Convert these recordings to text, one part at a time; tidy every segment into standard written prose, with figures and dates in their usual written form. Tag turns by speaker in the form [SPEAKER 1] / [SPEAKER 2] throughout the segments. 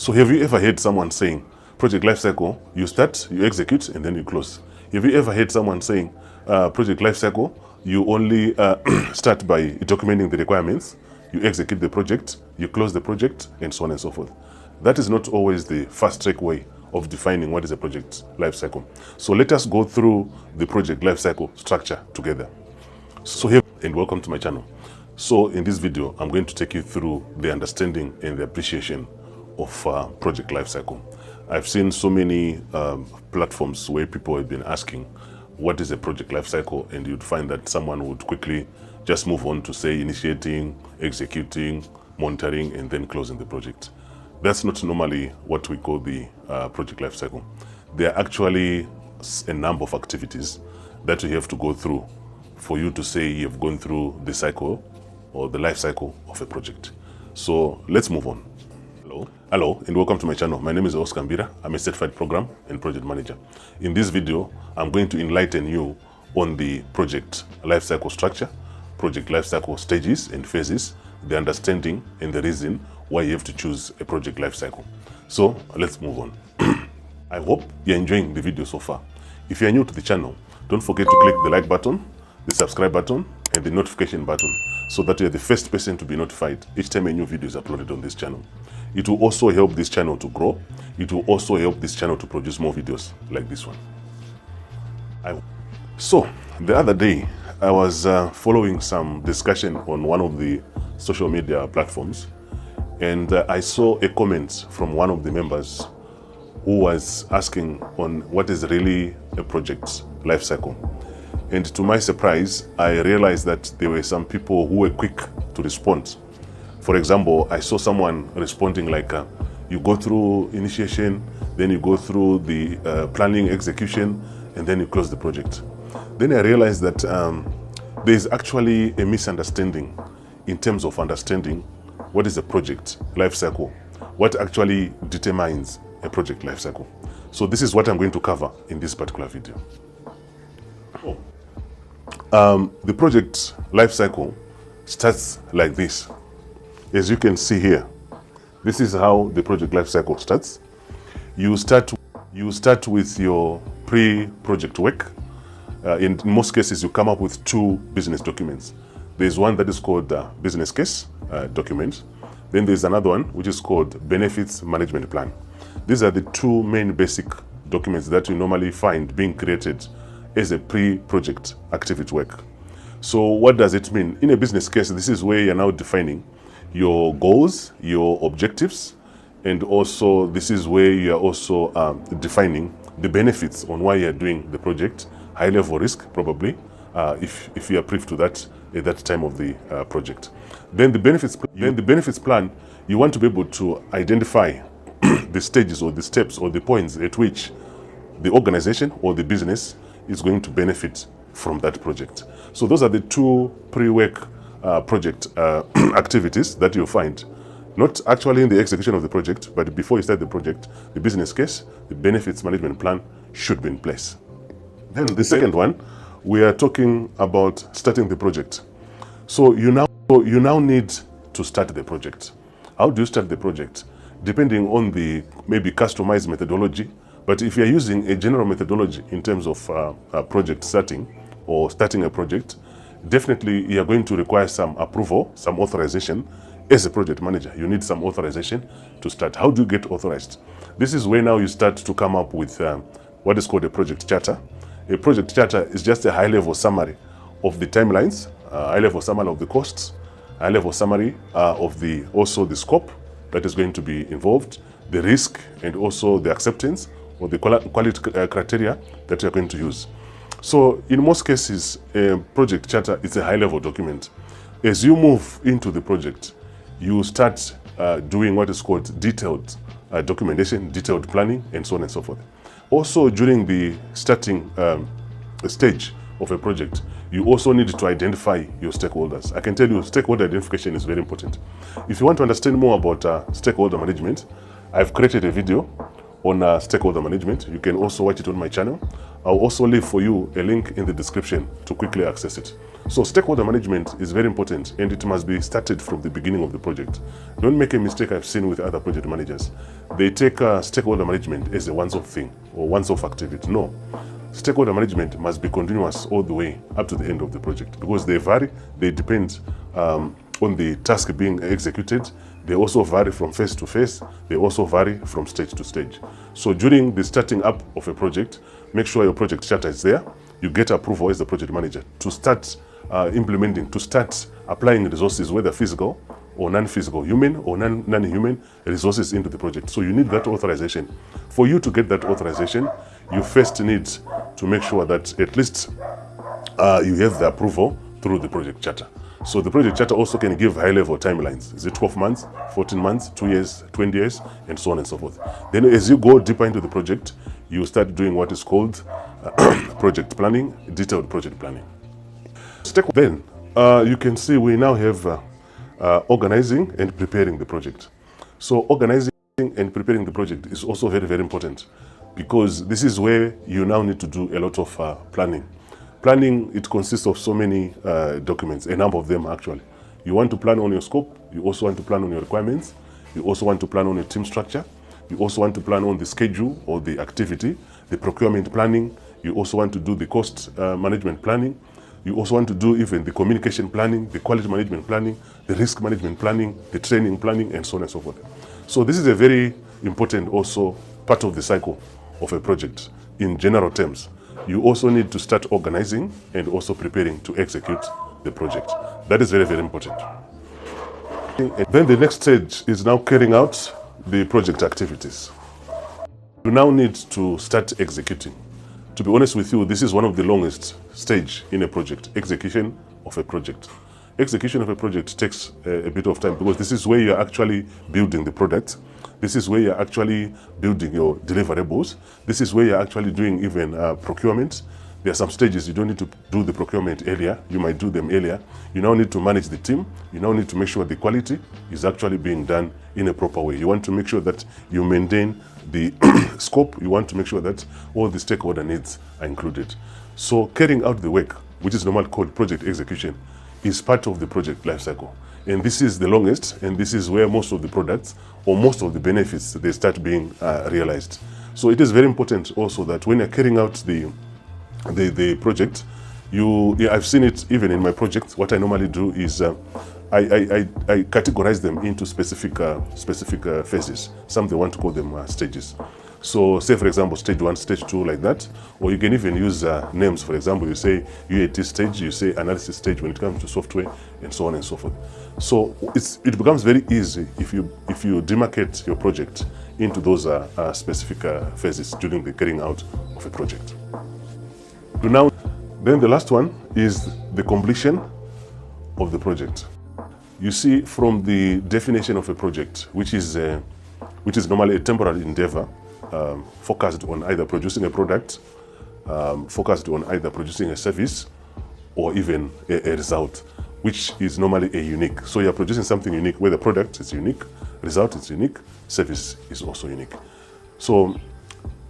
[SPEAKER 1] So have you ever heard someone saying, project lifecycle, you start, you execute, and then you close? Have you ever heard someone saying, project lifecycle, you only start by documenting the requirements, you execute the project, you close the project, and so on and so forth? That is not always the fast-track way of defining what is a project lifecycle. So let us go through the project lifecycle structure together. So here, and welcome to my channel. So in this video, I'm going to take you through the understanding and the appreciation of project lifecycle. I've seen so many platforms where people have been asking, what is a project lifecycle? And you'd find that someone would quickly just move on to say initiating, executing, monitoring, and then closing the project. That's not normally what we call the project lifecycle. There are actually a number of activities that you have to go through for you to say you've gone through the cycle or the life cycle of a project. So let's move on. Hello, and welcome to my channel. My name is Oscar Mbira. I'm a certified program and project manager. In this video, I'm going to enlighten you on the project lifecycle structure, project lifecycle stages and phases, the understanding and the reason why you have to choose a project lifecycle. So let's move on. I hope you're enjoying the video so far. If you're new to the channel, don't forget to click the like button, the subscribe button, and the notification button so that you're the first person to be notified each time a new video is uploaded on this channel. It will also help this channel to grow. It will also help this channel to produce more videos like this one. So the other day, I was following some discussion on one of the social media platforms, and I saw a comment from one of the members who was asking on what is really a project lifecycle. And to my surprise, I realized that there were some people who were quick to respond. For example, I saw someone responding like, you go through initiation, then you go through the planning, execution, and then you close the project. Then I realized that there is actually a misunderstanding in terms of understanding what is a project lifecycle, what actually determines a project lifecycle. So this is what I'm going to cover in this particular video. The project lifecycle starts like this. As you can see here, this is how the project lifecycle starts. You start with your pre-project work. In most cases, you come up with two business documents. There's one that is called business case document. Then there's another one which is called benefits management plan. These are the two main basic documents that you normally find being created as a pre-project activity work. So what does it mean? In a business case, this is where you're now defining your goals, your objectives, and also this is where you are also defining the benefits on why you're doing the project, high level risk probably, if you are privy to that at that time of the project. Then the benefits plan, you want to be able to identify the stages or the steps or the points at which the organization or the business is going to benefit from that project. So those are the two pre-work project activities that you'll find, not actually in the execution of the project, but before you start the project, the business case, the benefits management plan should be in place. Then the second one, we are talking about starting the project. So you now need to start the project. How do you start the project? Depending on the maybe customized methodology, but if you're using a general methodology in terms of project starting or starting a project, definitely you're going to require some approval, some authorization. As a project manager, you need some authorization to start. How do you get authorized? This is where now you start to come up with what is called a project charter. A project charter is just a high-level summary of the timelines, high-level summary of the costs, high-level summary of also the scope that is going to be involved, the risk, and also the acceptance or the quality criteria that you're going to use. So in most cases, a project charter is a high-level document. As you move into the project, you start doing what is called detailed documentation, detailed planning, and so on and so forth. Also, during the starting stage of a project, you also need to identify your stakeholders. I can tell you stakeholder identification is very important. If you want to understand more about stakeholder management, I've created a video on stakeholder management. You can also watch it on my channel. I'll also leave for you a link in the description to quickly access it. So stakeholder management is very important, and it must be started from the beginning of the project. Don't make a mistake I've seen with other project managers. They take stakeholder management as a once-off thing or once-off activity. No. Stakeholder management must be continuous all the way up to the end of the project, because they vary, they depend on the task being executed. They also vary from phase to phase. They also vary from stage to stage. So during the starting up of a project, make sure your project charter is there. You get approval as the project manager to start implementing, to start applying resources, whether physical or non-physical, human or non-human resources into the project. So you need that authorization. For you to get that authorization, you first need to make sure that at least you have the approval through the project charter. So the project charter also can give high-level timelines. Is it 12 months, 14 months, 2 years, 20 years, and so on and so forth. Then as you go deeper into the project, you start doing what is called project planning, detailed project planning. Then you can see we now have organizing and preparing the project. So organizing and preparing the project is also very, very important, because this is where you now need to do a lot of planning. Planning, it consists of so many documents, a number of them actually. You want to plan on your scope, you also want to plan on your requirements, you also want to plan on your team structure, you also want to plan on the schedule or the activity, the procurement planning, you also want to do the cost management planning, you also want to do even the communication planning, the quality management planning, the risk management planning, the training planning, and so on and so forth. So this is a very important also part of the cycle of a project in general terms. You also need to start organizing and also preparing to execute the project. That is very, very important. And then the next stage is now carrying out the project activities. You now need to start executing. To be honest with you, this is one of the longest stage in a project, execution of a project. Execution of a project takes a bit of time, because this is where you're actually building the product. This is where you're actually building your deliverables. This is where you're actually doing even procurement. There are some stages you don't need to do the procurement earlier. You might do them earlier. You now need to manage the team. You now need to make sure the quality is actually being done in a proper way. You want to make sure that you maintain the scope. You want to make sure that all the stakeholder needs are included. So carrying out the work, which is normally called project execution, is part of the project lifecycle. And this is the longest, and this is where most of the products or most of the benefits, they start being realized. So it is very important also that when you're carrying out the project, I've seen it even in my project. What I normally do is I categorize them into specific phases. Some they want to call them stages. So say for example stage 1, stage 2, like that, or you can even use names. For example, you say UAT stage, you say analysis stage when it comes to software, and so on and so forth. So it becomes very easy if you demarcate your project into those specific phases during the carrying out of a project. Then the last one is the completion of the project. You see, from the definition of a project, which is normally a temporary endeavor, focused on either producing a product, focused on either producing a service, or even a result, which is normally a unique. So you're producing something unique, where the product is unique, result is unique, service is also unique. So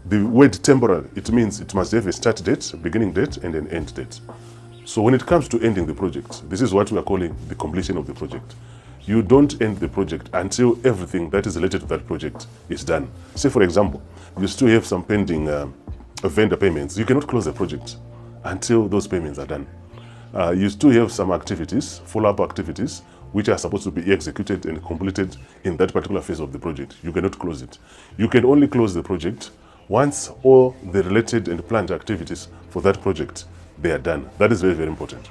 [SPEAKER 1] the word temporary, it means it must have a start date, a beginning date, and an end date. So when it comes to ending the project, this is what we are calling the completion of the project. You don't end the project until everything that is related to that project is done. Say for example, you still have some pending vendor payments. You cannot close the project until those payments are done. You still have some activities, follow-up activities, which are supposed to be executed and completed in that particular phase of the project. You cannot close it. You can only close the project once all the related and planned activities for that project, they are done. That is very, very important.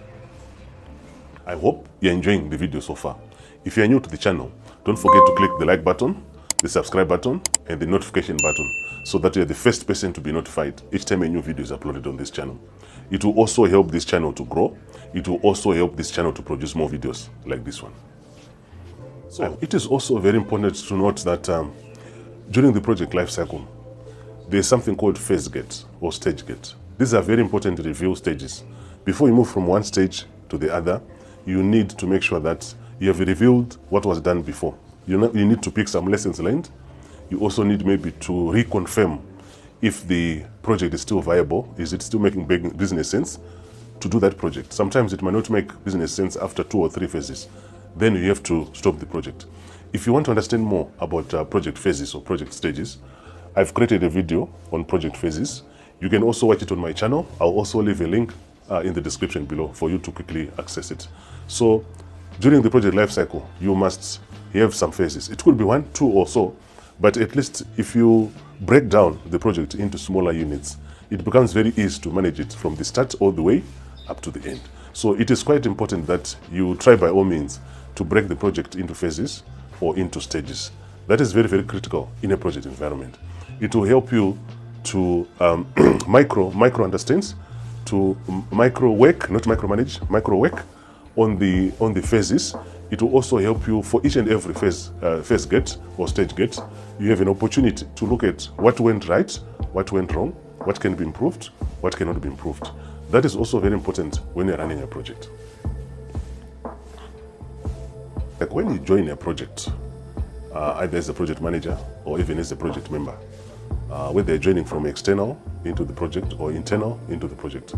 [SPEAKER 1] I hope you're enjoying the video so far. If you're new to the channel, don't forget to click the like button, the subscribe button, and the notification button, so that you're the first person to be notified each time a new video is uploaded on this channel. It will also help this channel to grow. It will also help this channel to produce more videos like this one. So it is also very important to note that during the project life cycle, there's something called phase gate or stage gate. These are very important review stages. Before you move from one stage to the other, you need to make sure that you have reviewed what was done before. You need to pick some lessons learned. You also need maybe to reconfirm if the project is still viable. Is it still making business sense to do that project? Sometimes it might not make business sense after 2 or 3 phases. Then you have to stop the project. If you want to understand more about project phases or project stages, I've created a video on project phases. You can also watch it on my channel. I'll also leave a link in the description below for you to quickly access it. So during the project lifecycle, you must have some phases. It could be 1, 2 or so, but at least if you break down the project into smaller units, it becomes very easy to manage it from the start all the way up to the end. So it is quite important that you try by all means to break the project into phases or into stages. That is very, very critical in a project environment. It will help you to micro understand, to micro work, not micromanage, micro work on the phases. It will also help you for each and every phase gate or stage gate. You have an opportunity to look at what went right, what went wrong, what can be improved, what cannot be improved. That is also very important when you're running a project. Like when you join a project, either as a project manager or even as a project member, whether you're joining from external into the project or internal into the project,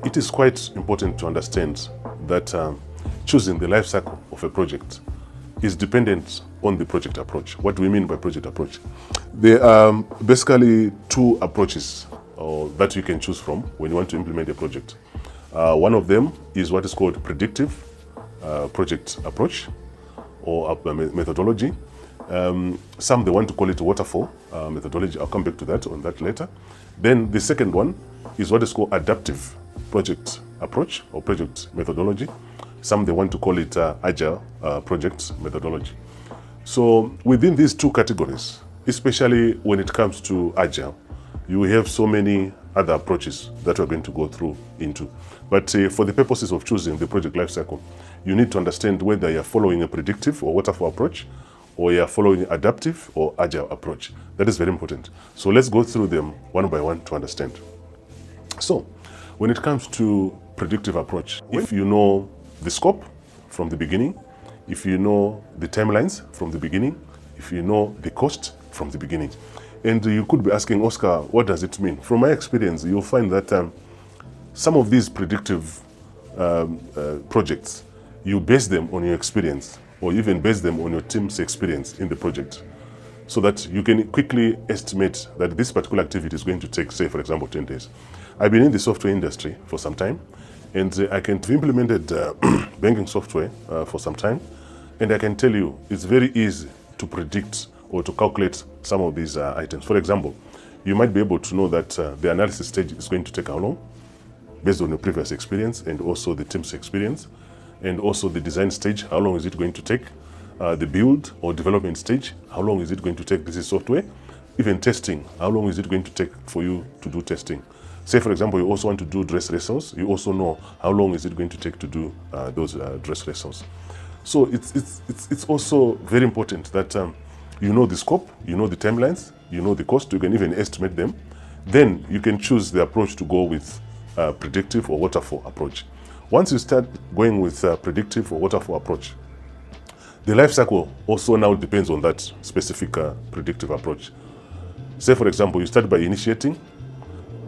[SPEAKER 1] it is quite important to understand that choosing the life cycle of a project is dependent on the project approach. What do we mean by project approach? There are basically 2 approaches that you can choose from when you want to implement a project. One of them is what is called predictive project approach or methodology. Some they want to call it waterfall methodology. I'll come back to that later. Then the second one is what is called adaptive project approach or project methodology. Some they want to call it agile project methodology. So within these 2 categories, especially when it comes to agile, you have so many other approaches that we're going to go through into. But for the purposes of choosing the project lifecycle, you need to understand whether you're following a predictive or waterfall approach, or you're following adaptive or agile approach. That is very important. So let's go through them one by one to understand. So when it comes to predictive approach, if you know the scope from the beginning, if you know the timelines from the beginning, if you know the cost from the beginning, and you could be asking, Oscar, what does it mean? From my experience, you'll find that some of these predictive projects, you base them on your experience, or even base them on your team's experience in the project, so that you can quickly estimate that this particular activity is going to take, say, for example, 10 days. I've been in the software industry for some time, and I can have implemented banking software for some time, and I can tell you it's very easy to predict or to calculate some of these items. For example, you might be able to know that the analysis stage is going to take how long, based on your previous experience and also the team's experience, and also the design stage, how long is it going to take, the build or development stage, how long is it going to take, this is software, even testing, how long is it going to take for you to do testing. Say, for example, you also want to do dress rehearsals, you also know how long is it going to take to do those dress rehearsals. So it's also very important that you know the scope, you know the timelines, you know the cost, you can even estimate them. Then you can choose the approach to go with predictive or waterfall approach. Once you start going with predictive or waterfall approach, the life cycle also now depends on that specific predictive approach. Say, for example, you start by initiating,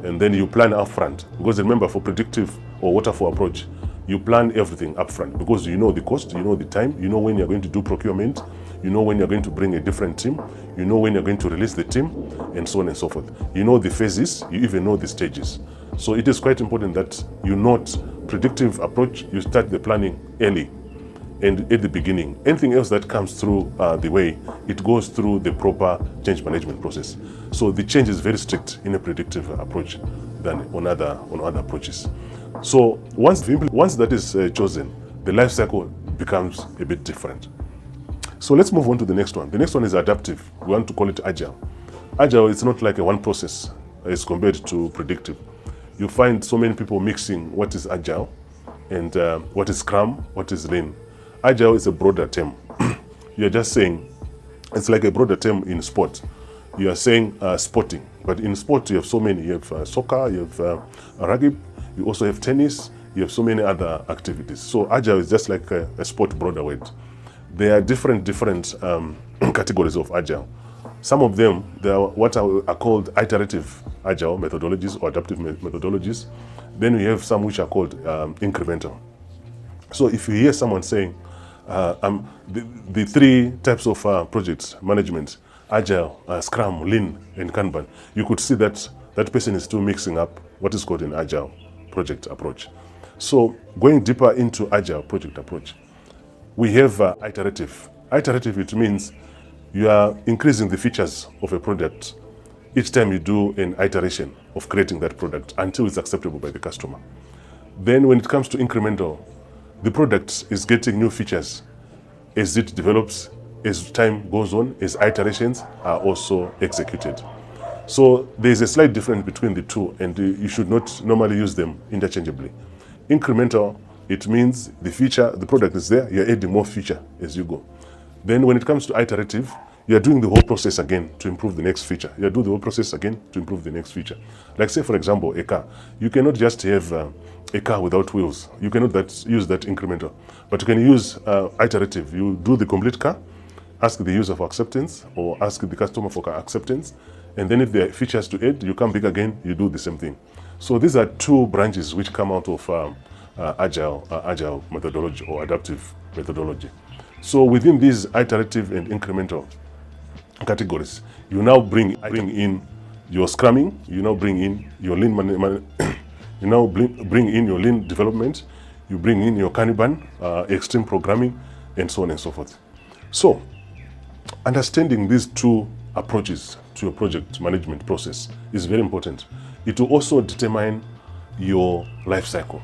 [SPEAKER 1] and then you plan upfront. Because remember, for predictive or waterfall approach, you plan everything upfront because you know the cost, you know the time, you know when you're going to do procurement, you know when you're going to bring a different team, you know when you're going to release the team, and so on and so forth. You know the phases, you even know the stages. So it is quite important that you note predictive approach, you start the planning early and at the beginning. Anything else that comes through the way, it goes through the proper change management process. So the change is very strict in a predictive approach than on other approaches. So once that is chosen, the life cycle becomes a bit different. So let's move on to the next one. The next one is adaptive. We want to call it agile. Agile is not like a one process as compared to predictive. You find so many people mixing what is agile and what is Scrum, what is Lean. Agile is a broader term. You're just saying, it's like a broader term in sport. You are saying sporting, but in sport you have so many. You have soccer, you have rugby, you also have tennis, you have so many other activities. So Agile is just like a sport broader word. There are different categories of Agile. Some of them, they are what are called iterative agile methodologies or adaptive methodologies. Then we have some which are called incremental. So if you hear someone saying the three types of project management, Agile, Scrum, Lean, and Kanban, you could see that that person is still mixing up what is called an Agile project approach. So going deeper into Agile project approach, we have iterative. Iterative, it means you are increasing the features of a product each time you do an iteration of creating that product until it's acceptable by the customer. Then when it comes to incremental, the product is getting new features as it develops, as time goes on, as iterations are also executed. So there's a slight difference between the two, and you should not normally use them interchangeably. Incremental, it means the product is there, you're adding more feature as you go. Then when it comes to iterative, you're doing the whole process again to improve the next feature. You do the whole process again to improve the next feature. Like say, for example, a car. You cannot just have a car without wheels. You cannot use that incremental. But you can use iterative. You do the complete car, ask the user for acceptance, or ask the customer for acceptance. And then if there are features to add, you come back again, you do the same thing. So these are two branches which come out of agile methodology or adaptive methodology. So within these iterative and incremental categories, you now bring in your scrumming, you now bring in your lean you now bring in your lean development, you bring in your Kanban, extreme programming, and so on and so forth. So understanding these two approaches to your project management process is very important. It will also determine your life cycle.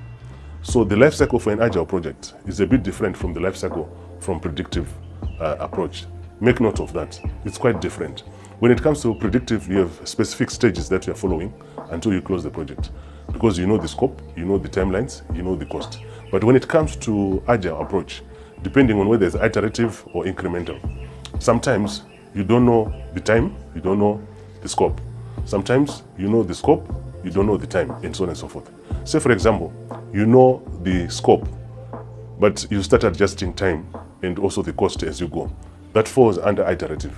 [SPEAKER 1] So the life cycle for an agile project is a bit different from the life cycle from predictive approach. Make note of that. It's quite different. When it comes to predictive, you have specific stages that you're following until you close the project, because you know the scope, you know the timelines, you know the cost. But when it comes to agile approach, depending on whether it's iterative or incremental, sometimes you don't know the time, you don't know the scope. Sometimes you know the scope, you don't know the time, and so on and so forth. Say, for example, you know the scope, but you start adjusting time and also the cost as you go. That falls under iterative.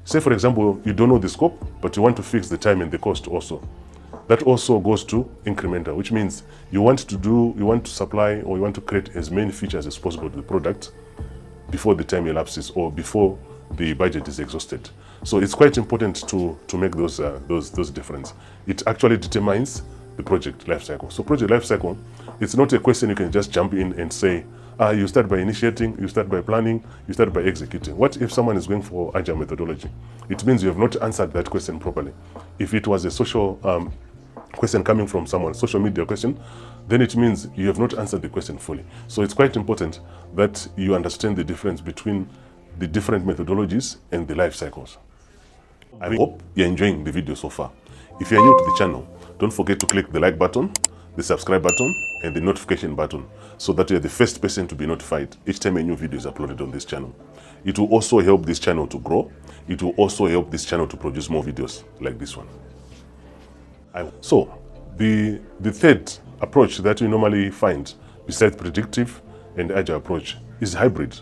[SPEAKER 1] Say, for example, you don't know the scope, but you want to fix the time and the cost also. That also goes to incremental, which means you want to supply, or you want to create as many features as possible to the product before the time elapses or before the budget is exhausted. So it's quite important to make those differences. It actually determines the project life cycle. So project life cycle, it's not a question you can just jump in and say, you start by initiating, you start by planning, you start by executing. What if someone is going for agile methodology? It means you have not answered that question properly. If it was a social question coming from someone, social media question, then it means you have not answered the question fully. So it's quite important that you understand the difference between the different methodologies and the life cycles. I hope you're enjoying the video so far. If you're new to the channel, don't forget to click the like button, the subscribe button, and the notification button, so that you're the first person to be notified each time a new video is uploaded on this channel. It will also help this channel to grow. It will also help this channel to produce more videos like this one. So the third approach that you normally find besides predictive and agile approach is hybrid.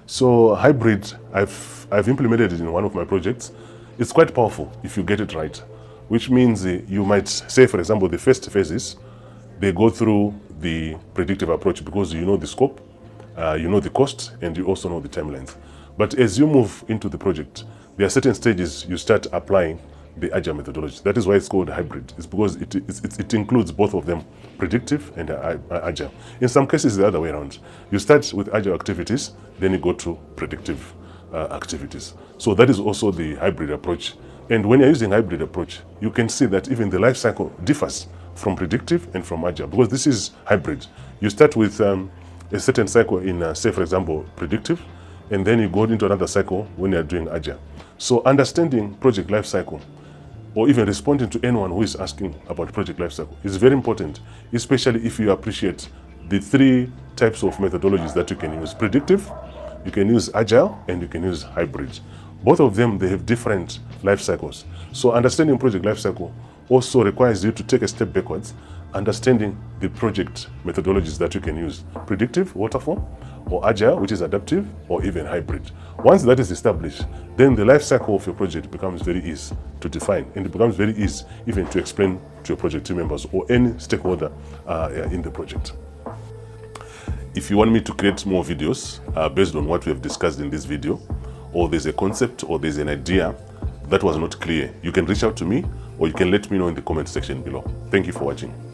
[SPEAKER 1] So hybrid, I've implemented it in one of my projects. It's quite powerful if you get it right, which means you might say, for example, the first phases, they go through the predictive approach because you know the scope, you know the cost, and you also know the timelines. But as you move into the project, there are certain stages you start applying the agile methodology. That is why it's called hybrid. It's because it includes both of them, predictive and agile. In some cases, the other way around. You start with agile activities, then you go to predictive activities. So that is also the hybrid approach. And when you're using hybrid approach, you can see that even the life cycle differs from predictive and from agile, because this is hybrid. You start with a certain cycle in, say, for example, predictive, and then you go into another cycle when you're doing agile. So understanding project life cycle, or even responding to anyone who is asking about project life cycle, is very important, especially if you appreciate the three types of methodologies that you can use. Predictive, you can use agile, and you can use hybrid. Both of them, they have different life cycles. So understanding project life cycle also requires you to take a step backwards, understanding the project methodologies that you can use. Predictive, Waterfall, or Agile, which is adaptive, or even hybrid. Once that is established, then the life cycle of your project becomes very easy to define, and it becomes very easy even to explain to your project team members or any stakeholder in the project. If you want me to create more videos based on what we have discussed in this video, or there's a concept or there's an idea that was not clear, you can reach out to me or you can let me know in the comment section below. Thank you for watching.